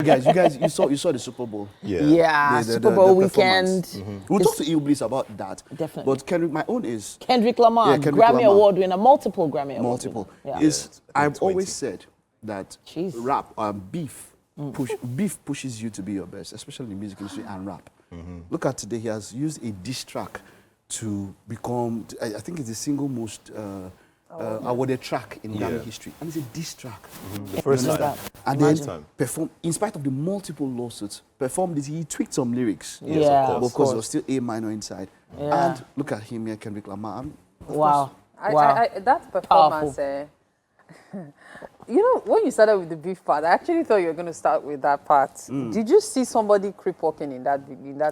you saw the Super Bowl. Yeah, Super Bowl weekend. We'll talk to Iblis about that. Definitely. But Kendrick, my own is Kendrick Lamar, Grammy Award winner, multiple Grammy Award. Multiple. Yeah. I've always said that Jeez. rap, beef pushes you to be your best, especially in the music industry and rap. Look at today, he has used a diss track to become, I think it's the single most awarded track in Grammy history. And it's a diss track. The first time. And then perform, in spite of the multiple lawsuits, performed this, he tweaked some lyrics. Yes, yeah, of course, there was still A minor inside. Yeah. And look at him here, Kendrick Lamar. Wow. That performance, you know, when you started with the beef part, I actually thought you were going to start with that part. Did you see somebody crip walking in that?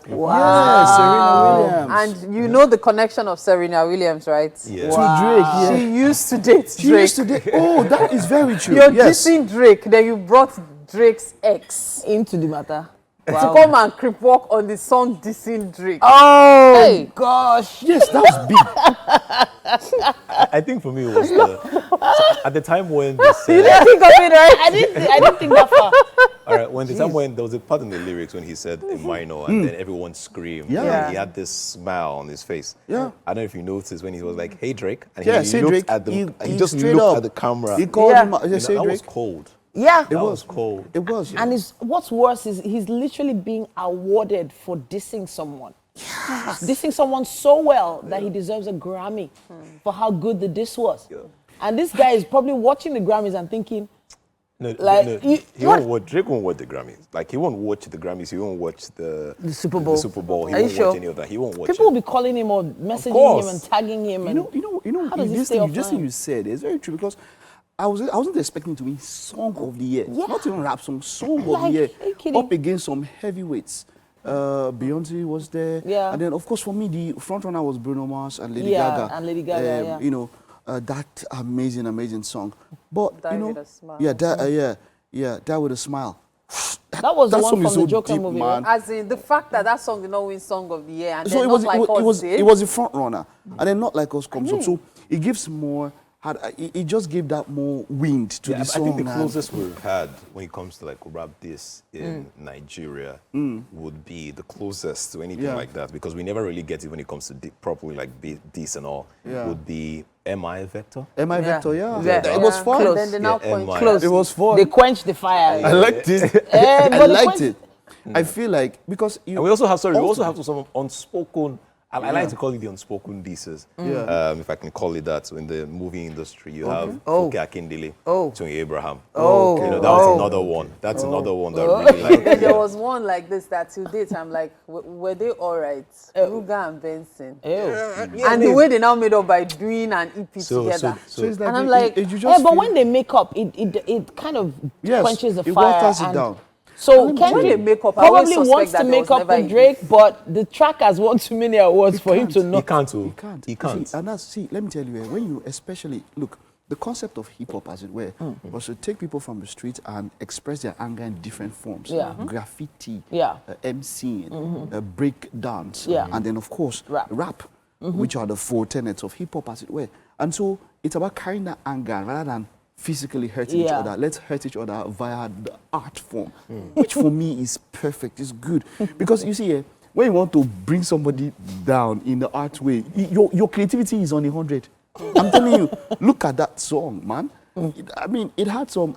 Wow. Yeah, Serena Williams. And you know the connection of Serena Williams, right? Yeah. To Drake, She used to date She Drake. used to date. Oh, that is very true. You're dissing Drake, then you brought Drake's ex Into the matter. to come and crip walk on the song dissing Drake. Oh, gosh. Yes, that was big. I think for me it was at the time when they said, You didn't think of it, right? I didn't think that far. all right, when the time when there was a part in the lyrics when he said in minor and then everyone screamed. Yeah. And he had this smile on his face. Yeah. I don't know if you noticed when he was like, "Hey Drake," and Yeah, he say looked Drake. at the, He he just straight looked up. at the camera. He called Yeah. him out. Just say that was Drake. cold. Yeah. That was cold. It was. And what's worse is he's literally being awarded for dissing someone. Yes. Dissing someone so well that he deserves a Grammy for how good the diss was. Yeah. And this guy is probably watching the Grammys and thinking, No, like, he what? won't watch. Drake won't watch the Grammys. Like he won't watch the Grammys. He won't watch the Super Bowl. The Super Bowl. He Are you won't sure? watch any of that. He won't watch People will it. be calling him or messaging course. him and tagging him. You know, how does he this stay thing, just offline? thing you said is very true because I wasn't expecting to win Song of the Year. Yeah. Not even rap song, Song of the Like, Year. are you kidding? Up against some heavyweights. Beyonce was there. Yeah. And then, of course, for me, the front runner was Bruno Mars and Lady Yeah, Gaga. and Lady Gaga, yeah. You know, that amazing song. But, Die you know, with a smile. Die with a smile. That was the That one song from is the so Joker deep, movie. man. right? As in the fact that song did not win Song of the Year, and So then it was, not like us did. it was the front runner, and then not like us comes up. So it gives more. It just gave that more wind to Yeah, the I song. think the man. closest we've had when it comes to like rap diss in Nigeria would be the closest to anything Yeah. like that because we never really get it when it comes to properly like diss and all. Yeah. Would be MI Vector. MI Vector, yeah. Yeah. It was fun. And then they now Yeah, point MI. Close. It was fun. They quenched the fire. I liked it. but I the liked point- it. I feel like because you. And we also have Ultimate. some unspoken. I like to call it the unspoken disses. If I can call it that. So in the movie industry, you have Funke Akindele, Tony Abraham. You know, that was another one. That's another one that I really like. Then there was one like this that till date I'm like, were they all right? Ruga and Benson. And the way they now made up by doing an EP together. So it's like And I'm you- like, you just Yeah, but feel- when they make up, it kind of Yes, quenches the it fire. waters it and down. So when they Kendrick make up, I always probably suspect wants that to there make was up never with a Drake, but the track has won too many awards for him to He not. can't. Too. He can't. He can't. See, and that's, let me tell you, when you especially look, the concept of hip hop, as it were, was to take people from the street and express their anger in different forms. Yeah. Graffiti, Yeah. MCing, break dance, Yeah. and then of course Rap. which are the four tenets of hip hop, as it were. And so it's about carrying that anger rather than physically hurting each Yeah. other. Let's hurt each other via the art form, which for me is perfect, is good. Because you see, when you want to bring somebody down in the art way, your creativity is on 100. I'm telling you, look at that song, man. It had some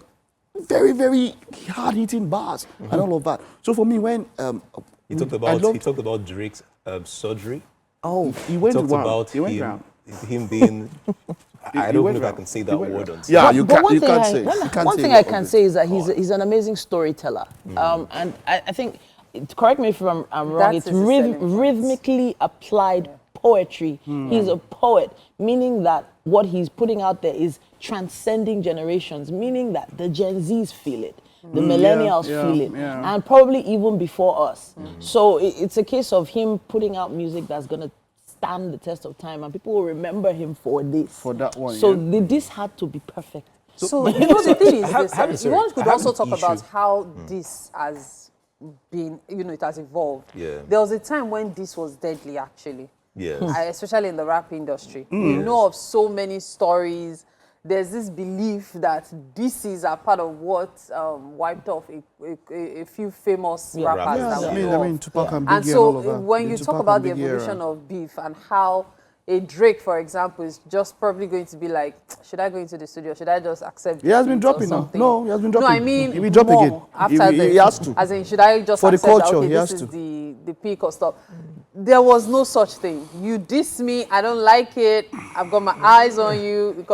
very, very hard-hitting bars and all of that. So for me, when He talked about Drake's surgery. he He went talked round. about He went round. him being. I He don't know went if I round. can say He that went word round. on. Yeah, you But can't. one You thing can't I- say. one- You can't one say thing more I of can it. say is that he's an amazing storyteller. And I think, correct me if I'm wrong, That's it's his selling point. rhythmically applied poetry. He's a poet, meaning that what he's putting out there is transcending generations, meaning that the Gen Zs feel it. The millennials feel it, and probably even before us. So it's a case of him putting out music that's going to stand the test of time, and people will remember him for this. For that one, So yeah. this had to be perfect. So you know the thing is this, sorry, one could I have also an talk issue. about how this has been, it has evolved. Yeah. There was a time when this was deadly actually. Yes. Especially in the rap industry. You know of so many stories there's this belief that DCs are part of what wiped off a few famous rappers. Yeah, that I we mean, know of. Tupac and Biggie And and all of so that. when you Tupac talk and about the Biggie era. evolution of beef and how a Drake, for example, is just probably going to be like, should I go into the studio? Should I just accept? He has been beats or dropping now. something? No, he has been dropping. No, I mean, He will drop more again. after He has to. As in, should I just For the accept that, culture, okay, he this has is to. the peak or stuff? There was no such thing. You diss me, I don't like it. I've got my eyes on you.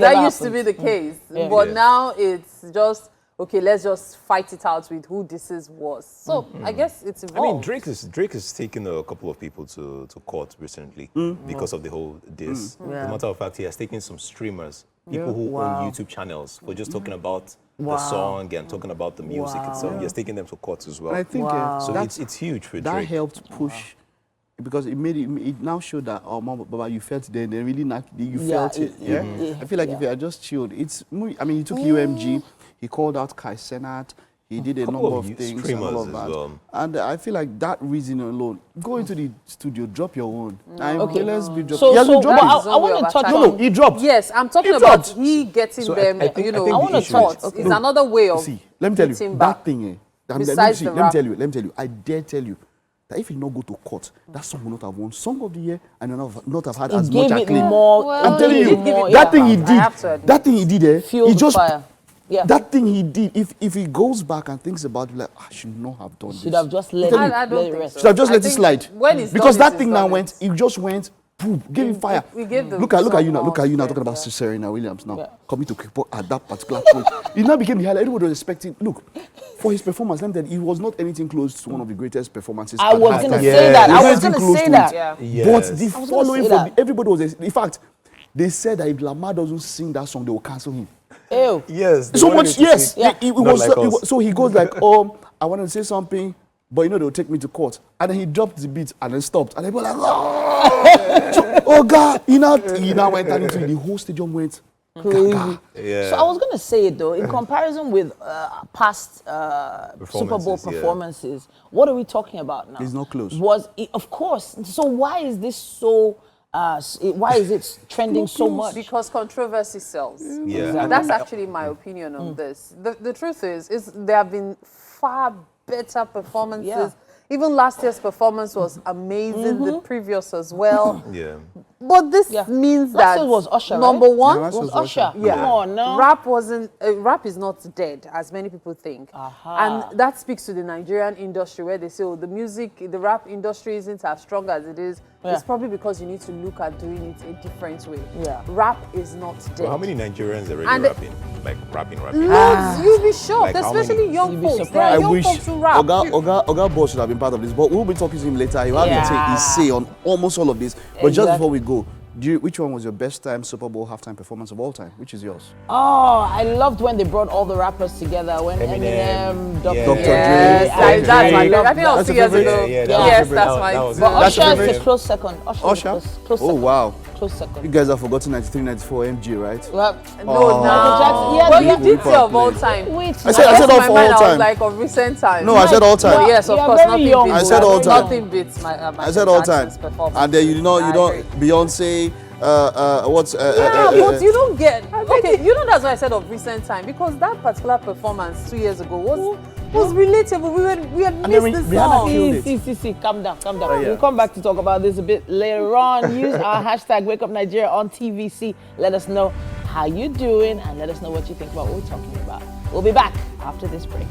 That used to be the case. But now it's just, okay, let's just fight it out with who this was. So I guess it's I evolved. mean, Drake has taken a couple of people to court recently because of the whole diss. As a matter of fact, he has taken some streamers, people who own YouTube channels, for just talking about the song and talking about the music itself. He has taken them to court as well. I think So it's huge for that Drake. helped push. Because it now showed that, oh, Mama, Baba, you felt it then, they really you felt it. Yeah? I feel like if you had just chilled, I mean, he took UMG, he called out Kai Senat, he did a number of things and all of that. Well. And I feel like that reason alone, go into the studio, drop your own. Let's be dropping. So, He has been dropping. I want to touch No, on... he dropped. Yes, I'm talking He about dropped. he getting So them, I think you know, the I wanna issue touch- is- it's another way of See, let me tell hitting you, back. that thing, Besides the rap. let me tell you, I dare tell you, that if you not go to court, that song will not have won Song of the Year and not have had as much gave it acclaim. more... I'm telling it you, did give it that thing he I have to did, admit. that thing he did, Fueled he the just, fire. Yeah. that thing he did, if he goes back and thinks about it, like, I should not have done Should this. have just let I'm it, telling you, I don't let it think rest. so. should have just I let it think slide. when it's Because done, that it thing is now done. went, it just went, boom, gave him fire. we gave the Look at you song now, more talking about credit, Serena Williams now, Yeah. coming to Kripo at that particular point. It now became the highlight. Everybody was expecting, look, for his performance, let me tell you, it was not anything close to one of the greatest performances. I at was that going to time. say that. It I was wasn't going to close say to that. it. Yeah. Yes. But the I was gonna following say from that. everybody was, in fact, they said that if Lamar doesn't sing that song, they will cancel him. Ew. Yes. they So wanted much, him to yes. sing. Yeah. It Not was, like it us. was, so he goes like, I want to say something, but you know they'll take me to court. And then he dropped the beat and then stopped. And they were like, oh God, he now went down into it. The whole stadium went Crazy. Yeah. So I was going to say it though, in comparison with past Super Bowl Performances, yeah. performances, what are we talking about now? It's not close. Of course. So why is this so? Why is it trending so much? Because controversy sells. Yeah. That's actually my opinion on this. The truth is there have been far better performances. Yeah. Even last year's performance was amazing, the previous as well. Yeah. But this Yeah. means Last that year was Usher, number right? one, Yeah, last Was was Usher? Usher. Come on, no. rap is not dead as many people think. And that speaks to the Nigerian industry where they say, oh, the rap industry isn't as strong as it is. Yeah. It's probably because you need to look at doing it a different way. Yeah. Rap is not dead. Well, how many Nigerians are And already rapping? Like rapping? Loads, you'll be shocked, Like how especially many? young You'll be folks. There are I young wish folks who rap. Oga Boss should have been part of this, but we'll be talking to him later. He'll have Yeah. his say on almost all of this. But just Exactly. before we go, which one was your best time Super Bowl halftime performance of all time? Which is yours? Oh, I loved when they brought all the rappers together. When Eminem, Eminem, Dr. yeah. Dr. Dre. Dre. Yes, that's my Drake. love. I think that was That's 2 your years favorite? ago. Yeah, Yes, that that's was- my. that was- But That's your Usher is favorite? a close second. Usher? Usher? Is close Oh, second. wow. Close You second. guys have forgotten 93, 94 MG, right? Well, No, Michael Jackson. Yeah, well, yeah. you did say of all Play. time. wait. I said Guess all in my for mind, all I was time. like of recent time. No, I said all time. Well, Yes, of you're course, very nothing young. beats. I said all time. Nothing beats my. I said all time. And then you I don't, agree. Beyonce, what's... Yeah, but you don't get. Okay, you know that's why I said of recent time, because that particular performance 2 years ago was relatable. We had then missed the Rihanna song. killed it. See, calm down. yeah. We'll come back to talk about this a bit later on. Use our hashtag Wake Up Nigeria on TVC. Let us know how you're doing and let us know what you think about what we're talking about. We'll be back after this break.